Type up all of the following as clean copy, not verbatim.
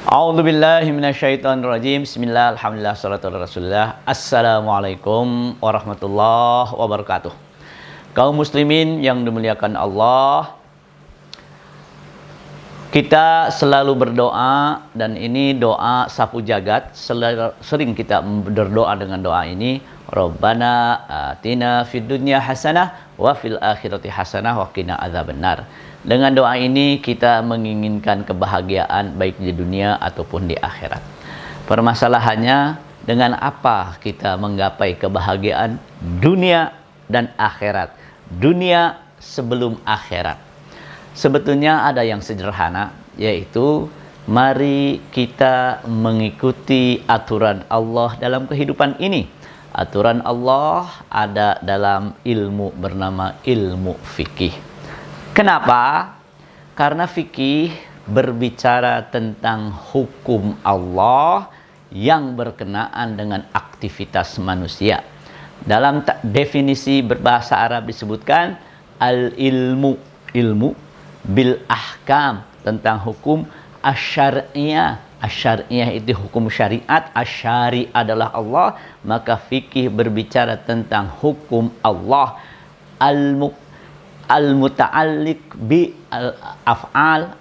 A'udzubillahi minasyaitonirrajim. Bismillah, alhamdulillah, salatu ala rasulillah. Assalamualaikum warahmatullahi wabarakatuh. Kaum muslimin yang dimuliakan Allah, kita selalu berdoa, dan ini doa sapu jagat. Sering kita berdoa dengan doa ini. Rabbana atina fid dunya hasanah wa fil akhirati hasanah wa qina adzabannar. Dengan doa ini kita menginginkan kebahagiaan baik di dunia ataupun di akhirat. Permasalahannya, dengan apa kita menggapai kebahagiaan dunia dan akhirat? Dunia sebelum akhirat. Sebetulnya ada yang sederhana, yaitu mari kita mengikuti aturan Allah dalam kehidupan ini. Aturan Allah ada dalam ilmu bernama ilmu fikih. Kenapa? Karena fikih berbicara tentang hukum Allah yang berkenaan dengan aktivitas manusia. Dalam definisi berbahasa Arab disebutkan al-ilmu, ilmu bil ahkam, tentang hukum asyariyah. Asyariyah itu hukum syariat, asyari adalah Allah, maka fikih berbicara tentang hukum Allah. Al-muta'alliq bi al-af'al,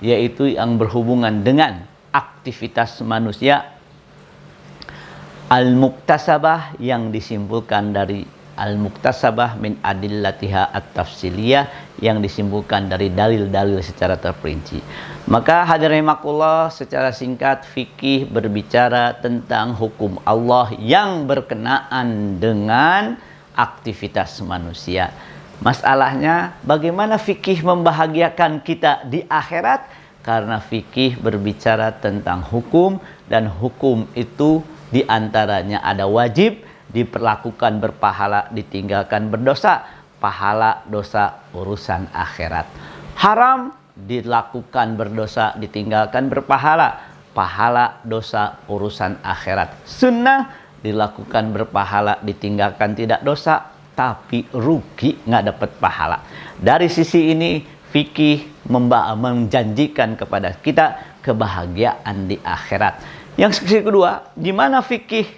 yaitu yang berhubungan dengan aktivitas manusia. Al-muktasabah, yang disimpulkan dari al-muktasabah min adillatiha at-tafsiliyah, yang disimpulkan dari dalil-dalil secara terperinci. Maka hadirin rahimakumullah, secara singkat fikih berbicara tentang hukum Allah yang berkenaan dengan aktivitas manusia. Masalahnya, bagaimana fikih membahagiakan kita di akhirat? Karena fikih berbicara tentang hukum, dan hukum itu diantaranya ada wajib, diperlakukan berpahala, ditinggalkan berdosa. Pahala dosa urusan akhirat. Haram, dilakukan berdosa, ditinggalkan berpahala. Pahala dosa urusan akhirat. Sunnah, dilakukan berpahala, ditinggalkan tidak dosa, tapi rugi, nggak dapat pahala. Dari sisi ini fikih menjanjikan kepada kita kebahagiaan di akhirat. Yang sisi kedua, di mana fikih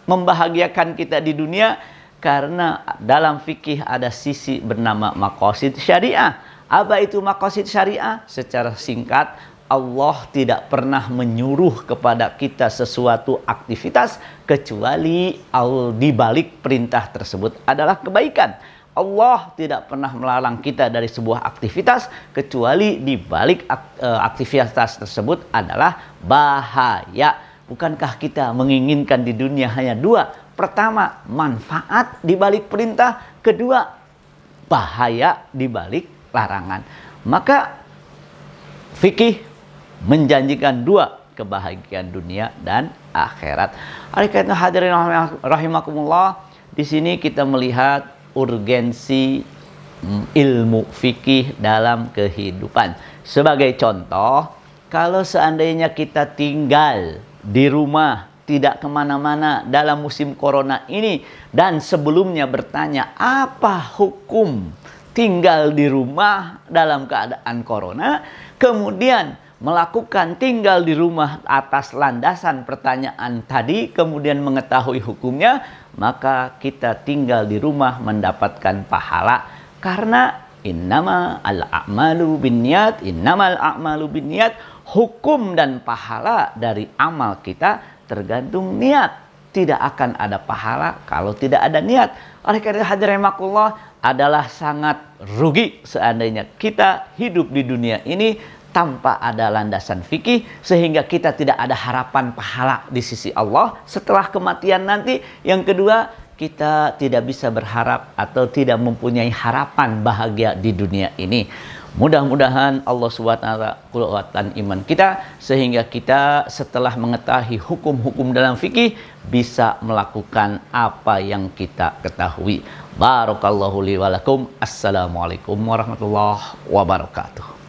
membahagiakan kita di dunia? Karena dalam fikih ada sisi bernama maqasid syariah. Apa itu maqasid syariah? Secara singkat, Allah tidak pernah menyuruh kepada kita sesuatu aktivitas kecuali di balik perintah tersebut adalah kebaikan. Allah tidak pernah melarang kita dari sebuah aktivitas kecuali di balik aktivitas tersebut adalah bahaya. Bukankah kita menginginkan di dunia hanya dua? Pertama, manfaat di balik perintah. Kedua, bahaya di balik larangan. Maka fikih menjanjikan dua, kebahagiaan dunia dan akhirat. Oleh karena hadirin rahimakumullah, di sini kita melihat urgensi ilmu fikih dalam kehidupan. Sebagai contoh, kalau seandainya kita tinggal di rumah, tidak kemana-mana dalam musim corona ini, dan sebelumnya bertanya apa hukum tinggal di rumah dalam keadaan corona, kemudian melakukan tinggal di rumah atas landasan pertanyaan tadi, kemudian mengetahui hukumnya, maka kita tinggal di rumah mendapatkan pahala. Karena innamal a'malu binniyat, innamal a'malu binniyat, hukum dan pahala dari amal kita tergantung niat. Tidak akan ada pahala kalau tidak ada niat. Oleh karena hadirin rahimakumullah, adalah sangat rugi seandainya kita hidup di dunia ini tanpa ada landasan fikih, sehingga kita tidak ada harapan pahala di sisi Allah setelah kematian nanti. Yang kedua, kita tidak bisa berharap atau tidak mempunyai harapan bahagia di dunia ini. Mudah-mudahan Allah SWT kuatkan iman kita, sehingga kita setelah mengetahui hukum-hukum dalam fikih bisa melakukan apa yang kita ketahui. Barakallahu li wa lakum. Assalamualaikum warahmatullahi wabarakatuh.